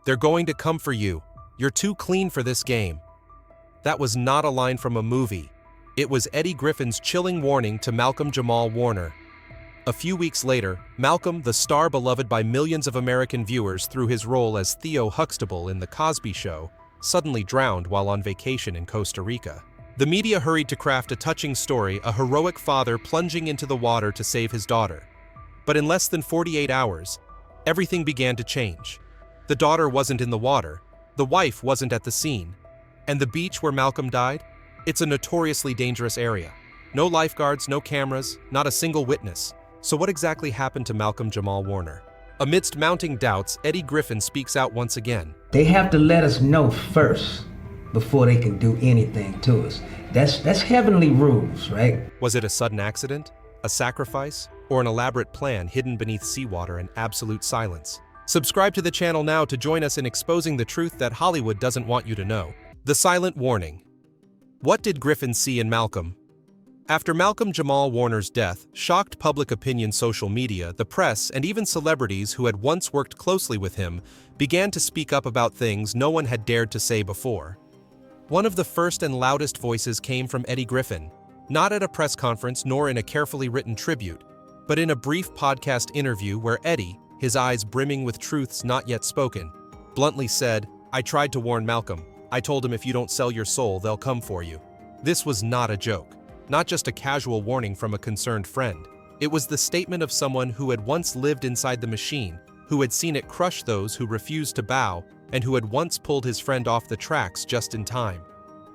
They're going to come for you. You're too clean for this game. That was not a line from a movie. It was Eddie Griffin's chilling warning to Malcolm-Jamal Warner. A few weeks later, Malcolm, the star beloved by millions of American viewers through his role as Theo Huxtable in The Cosby Show, suddenly drowned while on vacation in Costa Rica. The media hurried to craft a touching story, a heroic father plunging into the water to save his daughter. But in less than 48 hours, everything began to change. The daughter wasn't in the water, the wife wasn't at the scene, and the beach where Malcolm died? It's a notoriously dangerous area. No lifeguards, no cameras, not a single witness. So what exactly happened to Malcolm-Jamal Warner? Amidst mounting doubts, Eddie Griffin speaks out once again. They have to let us know first before they can do anything to us. That's heavenly rules, right? Was it a sudden accident, a sacrifice, or an elaborate plan hidden beneath seawater and absolute silence? Subscribe to the channel now to join us in exposing the truth that Hollywood doesn't want you to know. The silent warning. What did Griffin see in Malcolm? After Malcolm-Jamal Warner's death, shocked public opinion, social media, the press, and even celebrities who had once worked closely with him began to speak up about things no one had dared to say before. One of the first and loudest voices came from Eddie Griffin, not at a press conference nor in a carefully written tribute, but in a brief podcast interview where Eddie, his eyes brimming with truths not yet spoken, bluntly said, "I tried to warn Malcolm. I told him if you don't sell your soul, they'll come for you." This was not a joke, not just a casual warning from a concerned friend. It was the statement of someone who had once lived inside the machine, who had seen it crush those who refused to bow, and who had once pulled his friend off the tracks just in time.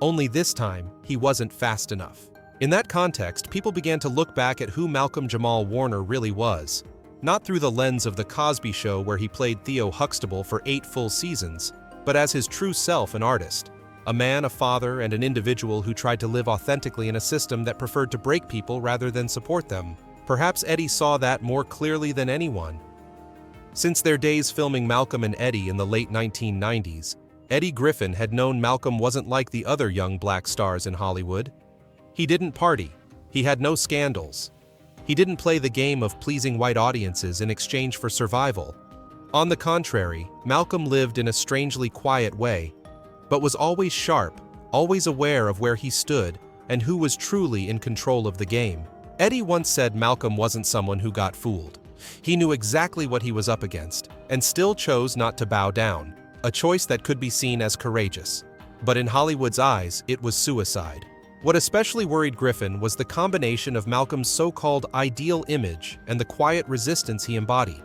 Only this time, he wasn't fast enough. In that context, people began to look back at who Malcolm-Jamal Warner really was. Not through the lens of The Cosby Show where he played Theo Huxtable for 8 full seasons, but as his true self, an artist. A man, a father, and an individual who tried to live authentically in a system that preferred to break people rather than support them. Perhaps Eddie saw that more clearly than anyone. Since their days filming Malcolm and Eddie in the late 1990s, Eddie Griffin had known Malcolm wasn't like the other young black stars in Hollywood. He didn't party. He had no scandals. He didn't play the game of pleasing white audiences in exchange for survival. On the contrary, Malcolm lived in a strangely quiet way, but was always sharp, always aware of where he stood and who was truly in control of the game. Eddie once said Malcolm wasn't someone who got fooled. He knew exactly what he was up against, and still chose not to bow down, a choice that could be seen as courageous. But in Hollywood's eyes, it was suicide. What especially worried Griffin was the combination of Malcolm's so-called ideal image and the quiet resistance he embodied.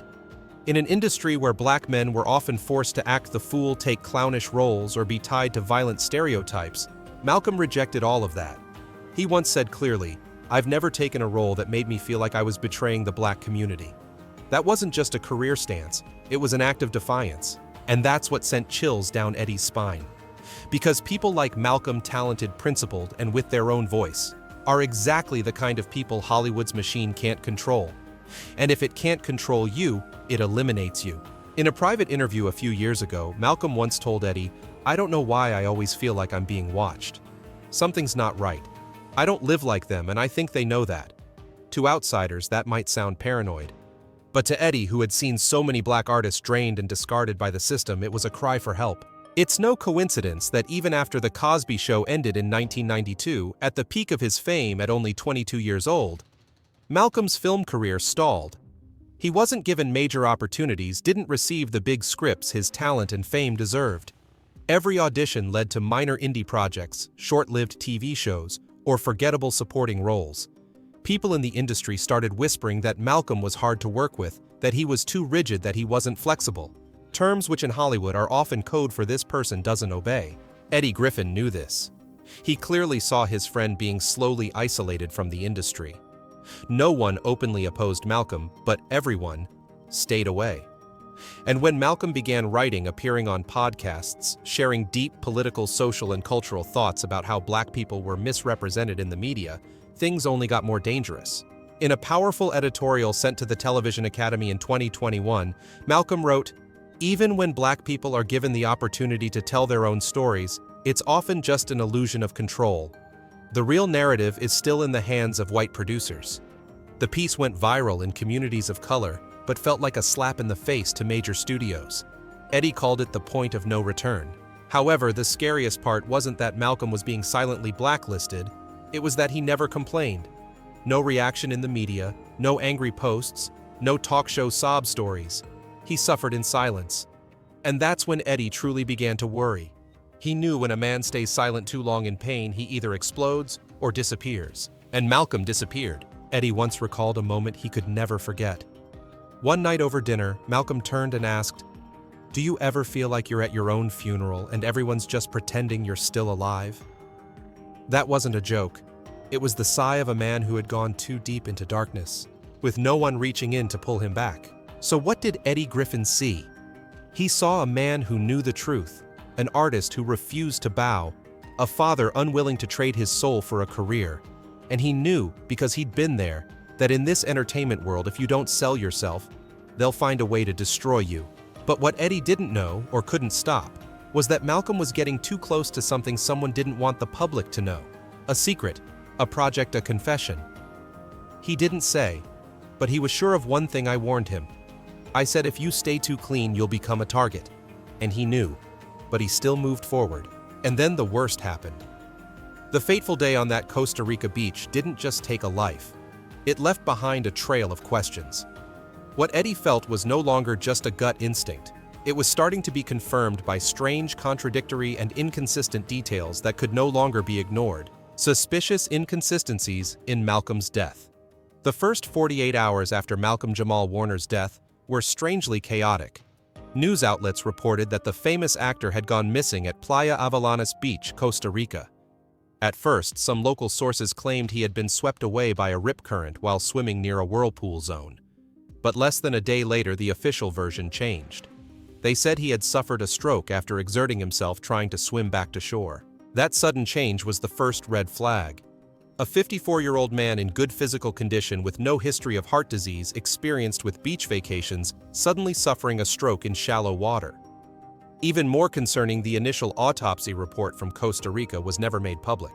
In an industry where black men were often forced to act the fool, take clownish roles, or be tied to violent stereotypes, Malcolm rejected all of that. He once said clearly, "I've never taken a role that made me feel like I was betraying the black community." That wasn't just a career stance, it was an act of defiance. And that's what sent chills down Eddie's spine. Because people like Malcolm, talented, principled, and with their own voice, are exactly the kind of people Hollywood's machine can't control. And if it can't control you, it eliminates you. In a private interview a few years ago, Malcolm once told Eddie, "I don't know why I always feel like I'm being watched. Something's not right. I don't live like them, and I think they know that." To outsiders, that might sound paranoid. But to Eddie, who had seen so many black artists drained and discarded by the system, it was a cry for help. It's no coincidence that even after The Cosby Show ended in 1992, at the peak of his fame at only 22 years old, Malcolm's film career stalled. He wasn't given major opportunities, didn't receive the big scripts his talent and fame deserved. Every audition led to minor indie projects, short-lived TV shows, or forgettable supporting roles. People in the industry started whispering that Malcolm was hard to work with, that he was too rigid, that he wasn't flexible. Terms which in Hollywood are often code for "this person doesn't obey." Eddie Griffin knew this. He clearly saw his friend being slowly isolated from the industry. No one openly opposed Malcolm, but everyone stayed away. And when Malcolm began writing, appearing on podcasts, sharing deep political, social, and cultural thoughts about how black people were misrepresented in the media, things only got more dangerous. In a powerful editorial sent to the Television Academy in 2021, Malcolm wrote, "Even when black people are given the opportunity to tell their own stories, it's often just an illusion of control. The real narrative is still in the hands of white producers." The piece went viral in communities of color, but felt like a slap in the face to major studios. Eddie called it the point of no return. However, the scariest part wasn't that Malcolm was being silently blacklisted, it was that he never complained. No reaction in the media, no angry posts, no talk show sob stories. He suffered in silence. And that's when Eddie truly began to worry. He knew when a man stays silent too long in pain, he either explodes or disappears. And Malcolm disappeared. Eddie once recalled a moment he could never forget. One night over dinner, Malcolm turned and asked, "Do you ever feel like you're at your own funeral and everyone's just pretending you're still alive?" That wasn't a joke. It was the sigh of a man who had gone too deep into darkness, with no one reaching in to pull him back. So what did Eddie Griffin see? He saw a man who knew the truth, an artist who refused to bow, a father unwilling to trade his soul for a career. And he knew, because he'd been there, that in this entertainment world, if you don't sell yourself, they'll find a way to destroy you. But what Eddie didn't know, or couldn't stop, was that Malcolm was getting too close to something someone didn't want the public to know. A secret, a project, a confession. He didn't say, but he was sure of one thing. I warned him. I said, if you stay too clean, you'll become a target. And he knew, but he still moved forward. And then the worst happened. The fateful day on that Costa Rica beach didn't just take a life. It left behind a trail of questions. What Eddie felt was no longer just a gut instinct. It was starting to be confirmed by strange, contradictory, and inconsistent details that could no longer be ignored. Suspicious inconsistencies in Malcolm's death. The first 48 hours after Malcolm-Jamal Warner's death were strangely chaotic. News outlets reported that the famous actor had gone missing at Playa Avellanas Beach, Costa Rica. At first, some local sources claimed he had been swept away by a rip current while swimming near a whirlpool zone. But less than a day later, the official version changed. They said he had suffered a stroke after exerting himself trying to swim back to shore. That sudden change was the first red flag. A 54-year-old man in good physical condition with no history of heart disease experienced with beach vacations suddenly suffering a stroke in shallow water. Even more concerning, the initial autopsy report from Costa Rica was never made public.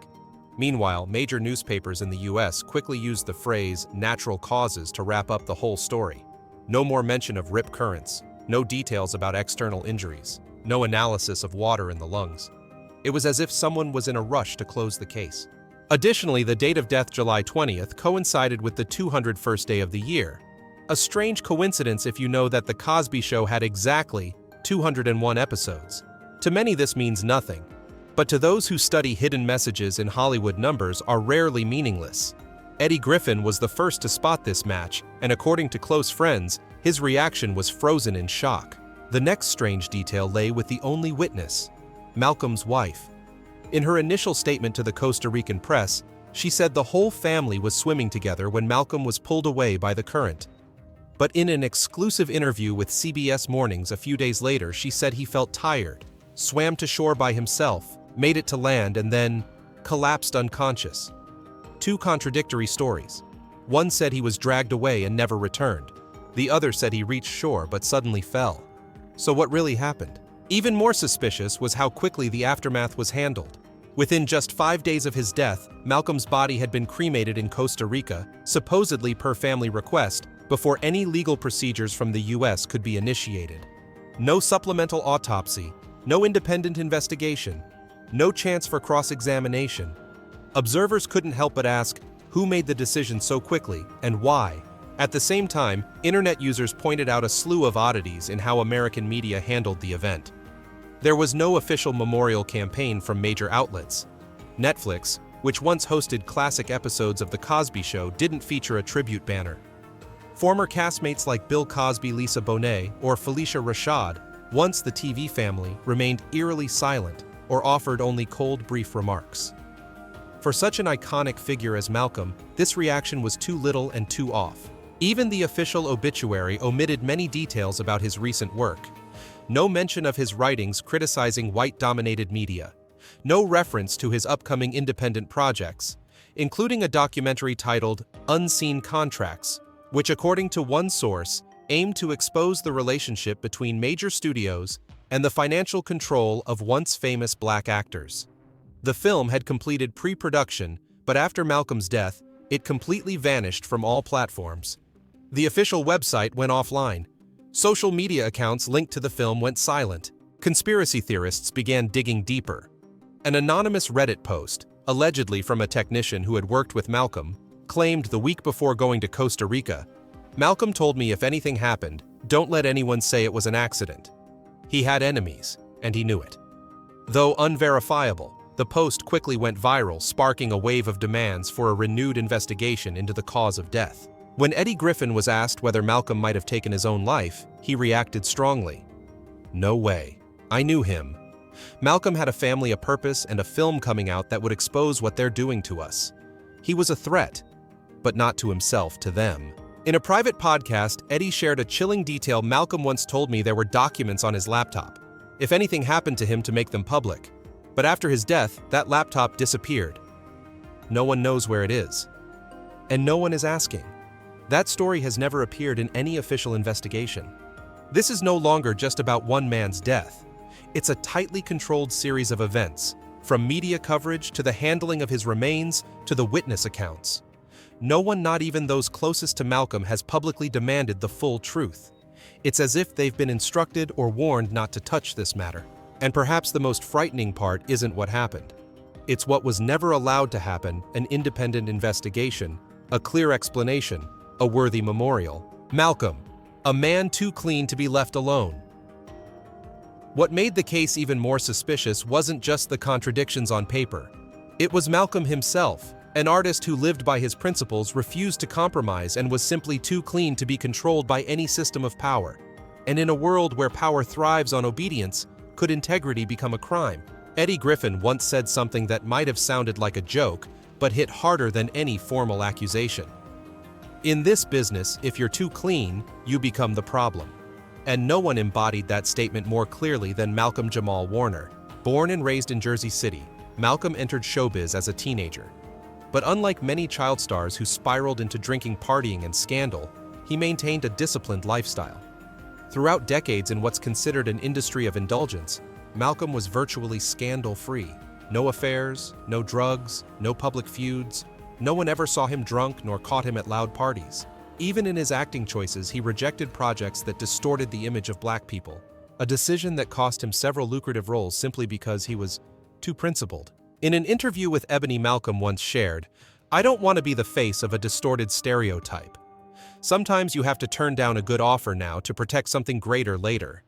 Meanwhile, major newspapers in the US quickly used the phrase "natural causes" to wrap up the whole story. No more mention of rip currents, no details about external injuries, no analysis of water in the lungs. It was as if someone was in a rush to close the case. Additionally, the date of death, July 20th, coincided with the 201st day of the year. A strange coincidence if you know that The Cosby Show had exactly 201 episodes. To many this means nothing, but to those who study hidden messages in Hollywood, numbers are rarely meaningless. Eddie Griffin was the first to spot this match, and according to close friends, his reaction was frozen in shock. The next strange detail lay with the only witness, Malcolm's wife. In her initial statement to the Costa Rican press, she said the whole family was swimming together when Malcolm was pulled away by the current. But in an exclusive interview with CBS Mornings a few days later, she said he felt tired, swam to shore by himself, made it to land, and then collapsed unconscious. Two contradictory stories. One said he was dragged away and never returned. The other said he reached shore but suddenly fell. So what really happened? Even more suspicious was how quickly the aftermath was handled. Within just 5 days of his death, Malcolm's body had been cremated in Costa Rica, supposedly per family request, before any legal procedures from the US could be initiated. No supplemental autopsy, no independent investigation, no chance for cross-examination. Observers couldn't help but ask, who made the decision so quickly, and why? At the same time, internet users pointed out a slew of oddities in how American media handled the event. There was no official memorial campaign from major outlets. Netflix, which once hosted classic episodes of The Cosby Show, didn't feature a tribute banner. Former castmates like Bill Cosby, Lisa Bonet, or Felicia Rashad, once the TV family, remained eerily silent or offered only cold, brief remarks. For such an iconic figure as Malcolm, this reaction was too little and too off. Even the official obituary omitted many details about his recent work. No mention of his writings criticizing white-dominated media. No reference to his upcoming independent projects, including a documentary titled Unseen Contracts, which, according to one source, aimed to expose the relationship between major studios and the financial control of once famous black actors. The film had completed pre-production, but after Malcolm's death, it completely vanished from all platforms. The official website went offline. Social media accounts linked to the film went silent. Conspiracy theorists began digging deeper. An anonymous Reddit post, allegedly from a technician who had worked with Malcolm, claimed the week before going to Costa Rica, "Malcolm told me if anything happened, don't let anyone say it was an accident. He had enemies, and he knew it." Though unverifiable, the post quickly went viral, sparking a wave of demands for a renewed investigation into the cause of death. When Eddie Griffin was asked whether Malcolm might have taken his own life, he reacted strongly. "No way. I knew him. Malcolm had a family, a purpose, and a film coming out that would expose what they're doing to us. He was a threat, but not to himself, to them." In a private podcast, Eddie shared a chilling detail. "Malcolm once told me there were documents on his laptop, if anything happened to him, to make them public. But after his death, that laptop disappeared. No one knows where it is. And no one is asking." That story has never appeared in any official investigation. This is no longer just about one man's death. It's a tightly controlled series of events, from media coverage to the handling of his remains to the witness accounts. No one, not even those closest to Malcolm, has publicly demanded the full truth. It's as if they've been instructed or warned not to touch this matter. And perhaps the most frightening part isn't what happened. It's what was never allowed to happen: an independent investigation, a clear explanation, a worthy memorial. Malcolm, a man too clean to be left alone. What made the case even more suspicious wasn't just the contradictions on paper. It was Malcolm himself, an artist who lived by his principles, refused to compromise, and was simply too clean to be controlled by any system of power. And in a world where power thrives on obedience, could integrity become a crime? Eddie Griffin once said something that might have sounded like a joke, but hit harder than any formal accusation. "In this business, if you're too clean, you become the problem." And no one embodied that statement more clearly than Malcolm-Jamal Warner. Born and raised in Jersey City, Malcolm entered showbiz as a teenager. But unlike many child stars who spiraled into drinking, partying, and scandal, he maintained a disciplined lifestyle. Throughout decades in what's considered an industry of indulgence, Malcolm was virtually scandal-free. No affairs, no drugs, no public feuds. No one ever saw him drunk nor caught him at loud parties. Even in his acting choices, he rejected projects that distorted the image of black people, a decision that cost him several lucrative roles simply because he was too principled. In an interview with Ebony, Malcolm once shared, "I don't want to be the face of a distorted stereotype. Sometimes you have to turn down a good offer now to protect something greater later."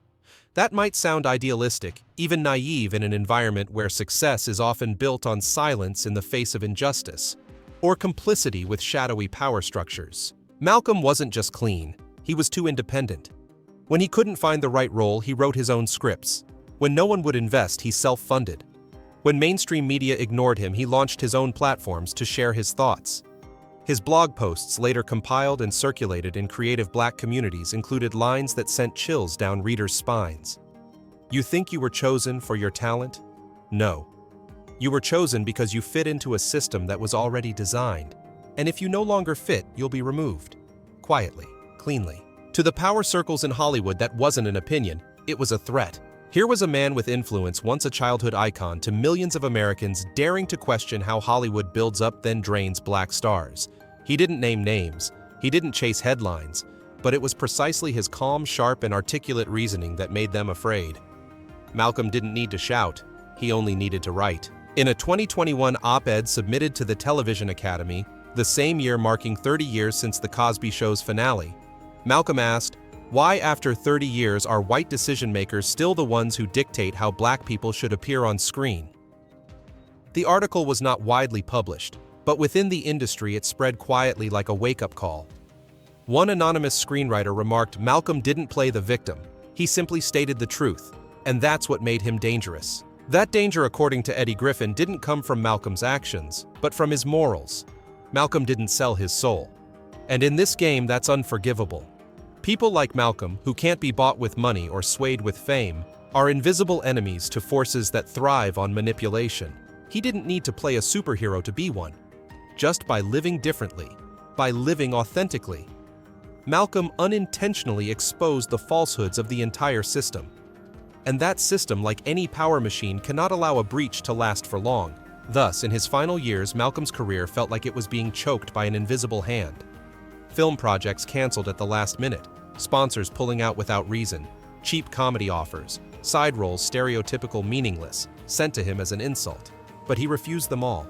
That might sound idealistic, even naive, in an environment where success is often built on silence in the face of injustice, or complicity with shadowy power structures. Malcolm wasn't just clean, he was too independent. When he couldn't find the right role, he wrote his own scripts. When no one would invest, he self-funded. When mainstream media ignored him, he launched his own platforms to share his thoughts. His blog posts, later compiled and circulated in creative black communities, included lines that sent chills down readers' spines. "You think you were chosen for your talent? No. You were chosen because you fit into a system that was already designed. And if you no longer fit, you'll be removed. Quietly, cleanly." To the power circles in Hollywood, that wasn't an opinion, it was a threat. Here was a man with influence, once a childhood icon, to millions of Americans daring to question how Hollywood builds up then drains black stars. He didn't name names, he didn't chase headlines, but it was precisely his calm, sharp, and articulate reasoning that made them afraid. Malcolm didn't need to shout, he only needed to write. In a 2021 op-ed submitted to the Television Academy, the same year marking 30 years since The Cosby Show's finale, Malcolm asked, "Why, after 30 years, are white decision-makers still the ones who dictate how black people should appear on screen?" The article was not widely published, but within the industry it spread quietly like a wake-up call. One anonymous screenwriter remarked, "Malcolm didn't play the victim, he simply stated the truth, and that's what made him dangerous." That danger, according to Eddie Griffin, didn't come from Malcolm's actions, but from his morals. Malcolm didn't sell his soul. And in this game, that's unforgivable. People like Malcolm, who can't be bought with money or swayed with fame, are invisible enemies to forces that thrive on manipulation. He didn't need to play a superhero to be one. Just by living differently, by living authentically, Malcolm unintentionally exposed the falsehoods of the entire system. And that system, like any power machine, cannot allow a breach to last for long. Thus, in his final years, Malcolm's career felt like it was being choked by an invisible hand. Film projects canceled at the last minute, sponsors pulling out without reason, cheap comedy offers, side roles stereotypical meaningless, sent to him as an insult. But he refused them all.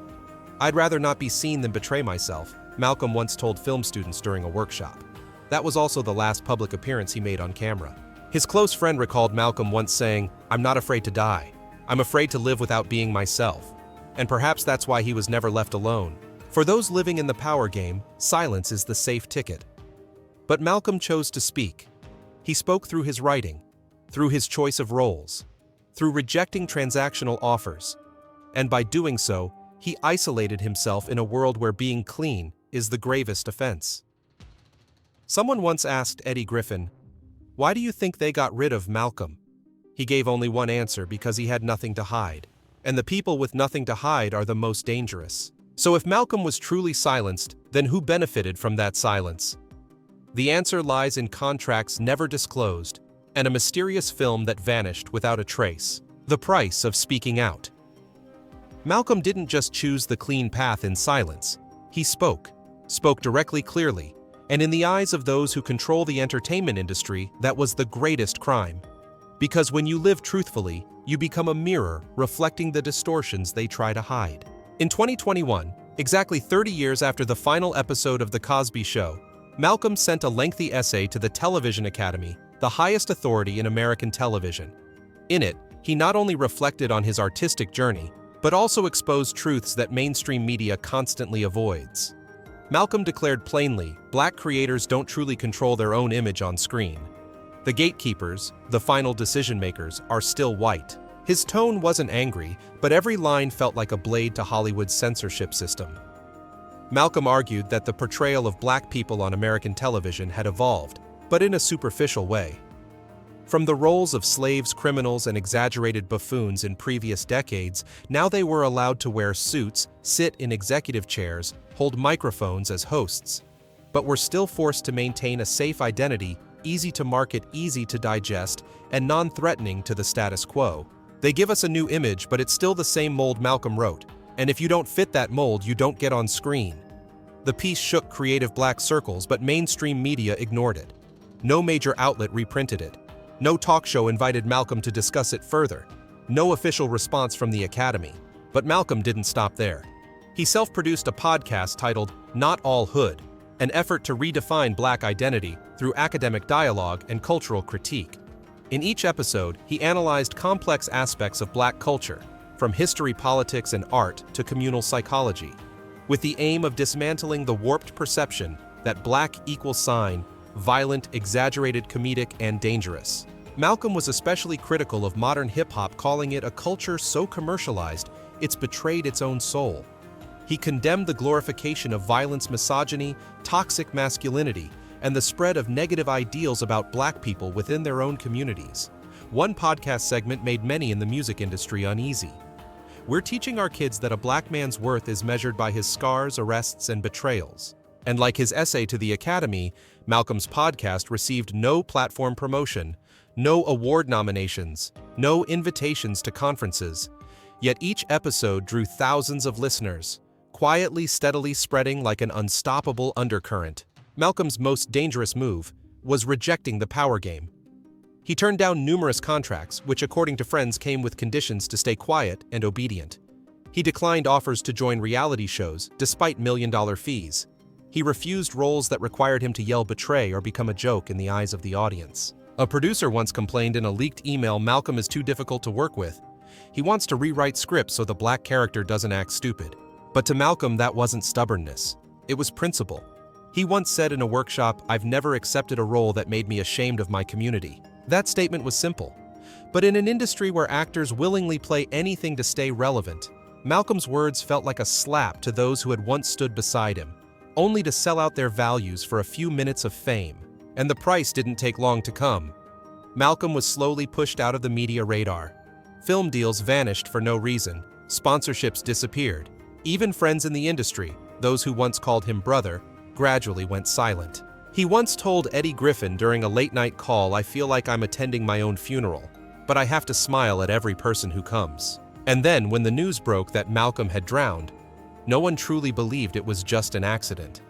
"I'd rather not be seen than betray myself," Malcolm once told film students during a workshop. That was also the last public appearance he made on camera. His close friend recalled Malcolm once saying, "I'm not afraid to die. I'm afraid to live without being myself." And perhaps that's why he was never left alone. For those living in the power game, silence is the safe ticket. But Malcolm chose to speak. He spoke through his writing, through his choice of roles, through rejecting transactional offers. And by doing so, he isolated himself in a world where being clean is the gravest offense. Someone once asked Eddie Griffin, "Why do you think they got rid of Malcolm?" He gave only one answer: because he had nothing to hide. And the people with nothing to hide are the most dangerous. So if Malcolm was truly silenced, then who benefited from that silence? The answer lies in contracts never disclosed, and a mysterious film that vanished without a trace. The price of speaking out. Malcolm didn't just choose the clean path in silence. He spoke directly, clearly, and in the eyes of those who control the entertainment industry, that was the greatest crime. Because when you live truthfully, you become a mirror reflecting the distortions they try to hide. In 2021, exactly 30 years after the final episode of The Cosby Show, Malcolm sent a lengthy essay to the Television Academy, the highest authority in American television. In it, he not only reflected on his artistic journey, but also exposed truths that mainstream media constantly avoids. Malcolm declared plainly, Black creators don't truly control their own image on screen. The gatekeepers, the final decision-makers, are still white. His tone wasn't angry, but every line felt like a blade to Hollywood's censorship system. Malcolm argued that the portrayal of Black people on American television had evolved, but in a superficial way. From the roles of slaves, criminals, and exaggerated buffoons in previous decades, now they were allowed to wear suits, sit in executive chairs, hold microphones as hosts, but were still forced to maintain a safe identity, easy to market, easy to digest, and non-threatening to the status quo. They give us a new image, but it's still the same mold, Malcolm wrote, and if you don't fit that mold, you don't get on screen. The piece shook creative Black circles, but mainstream media ignored it. No major outlet reprinted it. No talk show invited Malcolm to discuss it further. No official response from the Academy. But Malcolm didn't stop there. He self-produced a podcast titled Not All Hood, an effort to redefine Black identity through academic dialogue and cultural critique. In each episode, he analyzed complex aspects of Black culture, from history, politics, and art to communal psychology, with the aim of dismantling the warped perception that Black equals sign, violent, exaggerated, comedic, and dangerous. Malcolm was especially critical of modern hip-hop, calling it a culture so commercialized it's betrayed its own soul. He condemned the glorification of violence, misogyny, toxic masculinity, and the spread of negative ideals about Black people within their own communities. One podcast segment made many in the music industry uneasy. We're teaching our kids that a Black man's worth is measured by his scars, arrests, and betrayals. And like his essay to the Academy, Malcolm's podcast received no platform promotion, no award nominations, no invitations to conferences. Yet each episode drew thousands of listeners, quietly, steadily spreading like an unstoppable undercurrent. Malcolm's most dangerous move was rejecting the power game. He turned down numerous contracts, which according to friends came with conditions to stay quiet and obedient. He declined offers to join reality shows, despite million-dollar fees. He refused roles that required him to yell betray or become a joke in the eyes of the audience. A producer once complained in a leaked email Malcolm is too difficult to work with. He wants to rewrite scripts so the Black character doesn't act stupid. But to Malcolm, that wasn't stubbornness. It was principle. He once said in a workshop, "I've never accepted a role that made me ashamed of my community." That statement was simple. But in an industry where actors willingly play anything to stay relevant, Malcolm's words felt like a slap to those who had once stood beside him, only to sell out their values for a few minutes of fame. And the price didn't take long to come. Malcolm was slowly pushed out of the media radar. Film deals vanished for no reason. Sponsorships disappeared. Even friends in the industry, those who once called him brother, gradually went silent. He once told Eddie Griffin during a late-night call, "I feel like I'm attending my own funeral, but I have to smile at every person who comes." And then, when the news broke that Malcolm had drowned, no one truly believed it was just an accident.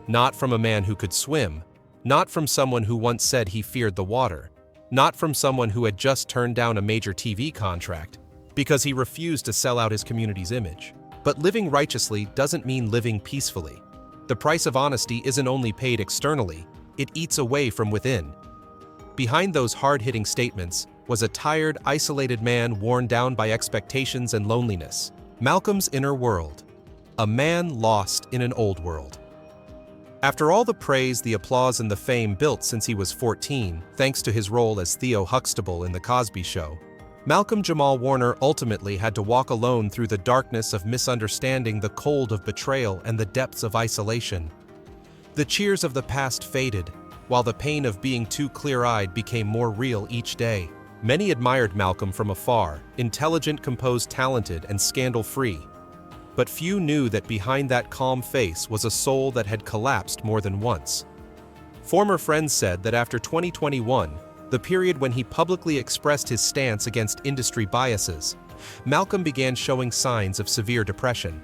Not from a man who could swim, Not from someone who once said he feared the water. Not from someone who had just turned down a major TV contract because he refused to sell out his community's image. But living righteously doesn't mean living peacefully. The price of honesty isn't only paid externally, it eats away from within. Behind those hard-hitting statements was a tired, isolated man worn down by expectations and loneliness. Malcolm's inner world. A man lost in an old world. After all the praise, the applause, and the fame built since he was 14, thanks to his role as Theo Huxtable in The Cosby Show, Malcolm-Jamal Warner ultimately had to walk alone through the darkness of misunderstanding, the cold of betrayal, and the depths of isolation. The cheers of the past faded, while the pain of being too clear-eyed became more real each day. Many admired Malcolm from afar, intelligent, composed, talented, and scandal-free. But few knew that behind that calm face was a soul that had collapsed more than once. Former friends said that after 2021, the period when he publicly expressed his stance against industry biases, Malcolm began showing signs of severe depression.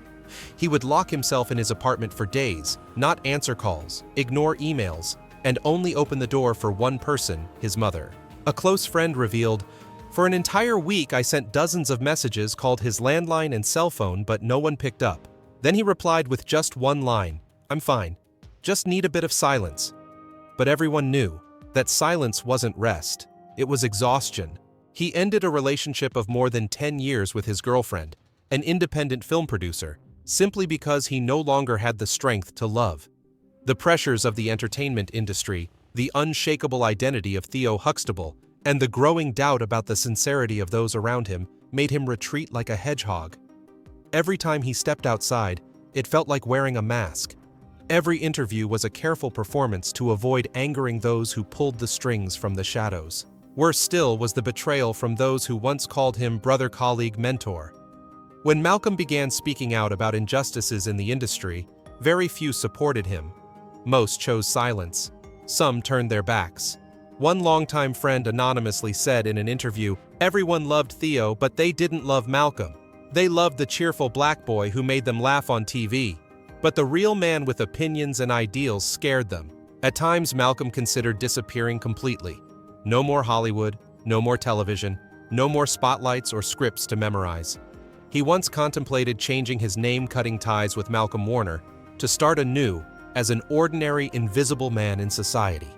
He would lock himself in his apartment for days, not answer calls, ignore emails, and only open the door for one person, his mother. A close friend revealed, "For an entire week I sent dozens of messages, called his landline and cell phone, but no one picked up. Then he replied with just one line, 'I'm fine. Just need a bit of silence.' But everyone knew that silence wasn't rest, it was exhaustion. He ended a relationship of more than 10 years with his girlfriend, an independent film producer, simply because he no longer had the strength to love. The pressures of the entertainment industry, the unshakable identity of Theo Huxtable, and the growing doubt about the sincerity of those around him made him retreat like a hedgehog. Every time he stepped outside, it felt like wearing a mask. Every interview was a careful performance to avoid angering those who pulled the strings from the shadows. Worse still was the betrayal from those who once called him brother, colleague, mentor. When Malcolm began speaking out about injustices in the industry, very few supported him. Most chose silence. Some turned their backs. One longtime friend anonymously said in an interview, "Everyone loved Theo, but they didn't love Malcolm. They loved the cheerful black boy who made them laugh on TV. But the real man with opinions and ideals scared them." At times, Malcolm considered disappearing completely. No more Hollywood, no more television, no more spotlights or scripts to memorize. He once contemplated changing his name, cutting ties with Malcolm Warner, to start anew as an ordinary, invisible man in society.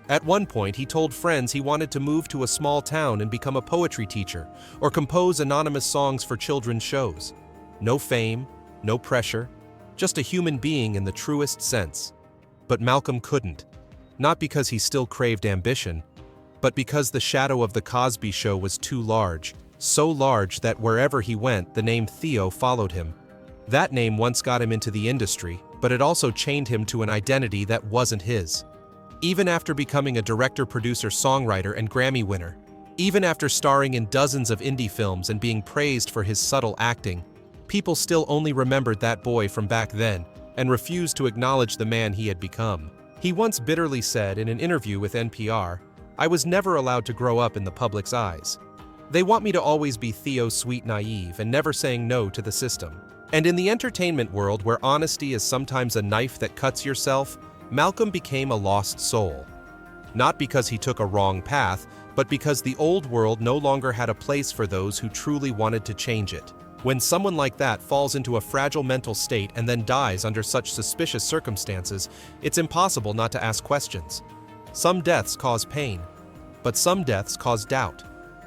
At one point, he told friends he wanted to move to a small town and become a poetry teacher or compose anonymous songs for children's shows. No fame, no pressure, just a human being in the truest sense. But Malcolm couldn't. Not because he still craved ambition, but because the shadow of The Cosby Show was too large, so large that wherever he went, the name Theo followed him. That name once got him into the industry, but it also chained him to an identity that wasn't his. Even after becoming a director, producer, songwriter, and Grammy winner, even after starring in dozens of indie films and being praised for his subtle acting, people still only remembered that boy from back then and refused to acknowledge the man he had become. He once bitterly said in an interview with NPR, "I was never allowed to grow up in the public's eyes. They want me to always be Theo, sweet, naive, and never saying no to the system." And in the entertainment world, where honesty is sometimes a knife that cuts yourself, Malcolm became a lost soul. Not because he took a wrong path, but because the old world no longer had a place for those who truly wanted to change it. When someone like that falls into a fragile mental state and then dies under such suspicious circumstances, it's impossible not to ask questions. Some deaths cause pain, but some deaths cause doubt.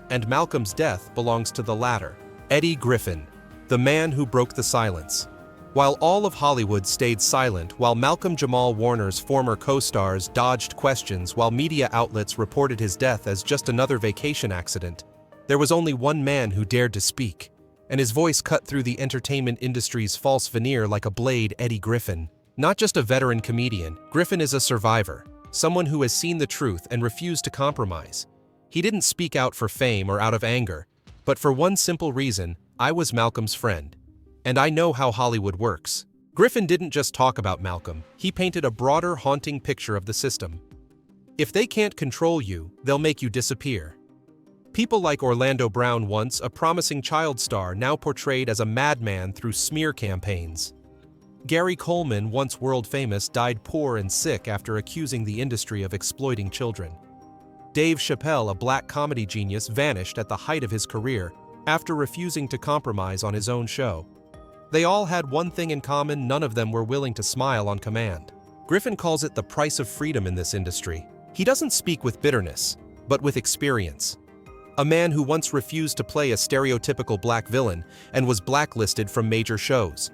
And Malcolm's death belongs to the latter. Eddie Griffin, the man who broke the silence. While all of Hollywood stayed silent, while Malcolm-Jamal Warner's former co-stars dodged questions, while media outlets reported his death as just another vacation accident, there was only one man who dared to speak, and his voice cut through the entertainment industry's false veneer like a blade. Eddie Griffin. Not just a veteran comedian, Griffin is a survivor, someone who has seen the truth and refused to compromise. He didn't speak out for fame or out of anger, but for one simple reason: I was Malcolm's friend. And I know how Hollywood works. Griffin didn't just talk about Malcolm, he painted a broader, haunting picture of the system. If they can't control you, they'll make you disappear. People like Orlando Brown, once a promising child star, now portrayed as a madman through smear campaigns. Gary Coleman, once world-famous, died poor and sick after accusing the industry of exploiting children. Dave Chappelle, a black comedy genius, vanished at the height of his career after refusing to compromise on his own show. They all had one thing in common: none of them were willing to smile on command. Griffin calls it the price of freedom in this industry. He doesn't speak with bitterness, but with experience. A man who once refused to play a stereotypical black villain and was blacklisted from major shows.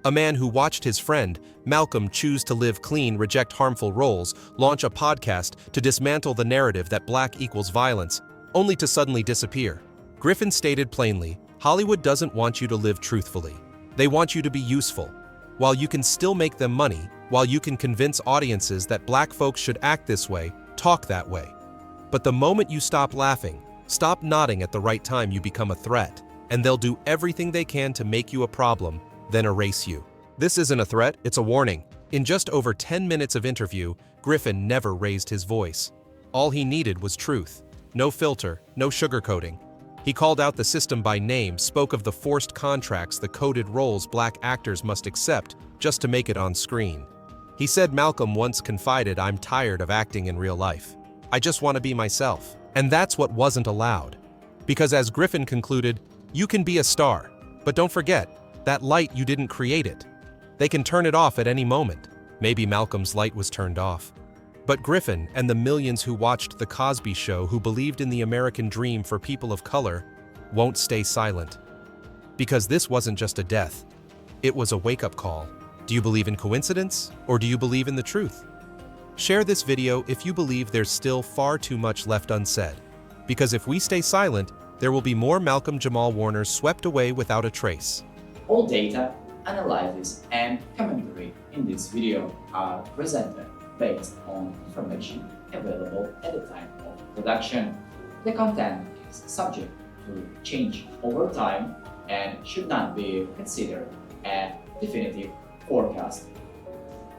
A man who watched his friend, Malcolm, choose to live clean, reject harmful roles, launch a podcast to dismantle the narrative that black equals violence, only to suddenly disappear. Griffin stated plainly, Hollywood doesn't want you to live truthfully. They want you to be useful. While you can still make them money, while you can convince audiences that black folks should act this way, talk that way. But the moment you stop laughing, stop nodding at the right time, you become a threat, and they'll do everything they can to make you a problem, then erase you. This isn't a threat, it's a warning. In just over 10 minutes of interview, Griffin never raised his voice. All he needed was truth. No filter, no sugarcoating. He called out the system by name, spoke of the forced contracts, the coded roles black actors must accept just to make it on screen. He said Malcolm once confided, "I'm tired of acting in real life. I just want to be myself." And that's what wasn't allowed. Because as Griffin concluded, you can be a star, but don't forget, that light, you didn't create it. They can turn it off at any moment. Maybe Malcolm's light was turned off. But Griffin and the millions who watched The Cosby Show, who believed in the American dream for people of color, won't stay silent. Because this wasn't just a death. It was a wake-up call. Do you believe in coincidence, or do you believe in the truth? Share this video if you believe there's still far too much left unsaid. Because if we stay silent, there will be more Malcolm-Jamal Warner swept away without a trace. All data, analysis, and commentary in this video are presented based on information available at the time of production. The content is subject to change over time and should not be considered a definitive forecast.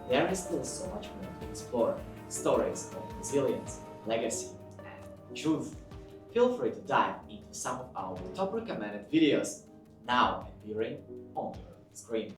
There is still so much more to explore: stories of resilience, legacy, and truth. Feel free to dive into some of our top recommended videos now appearing on your screen.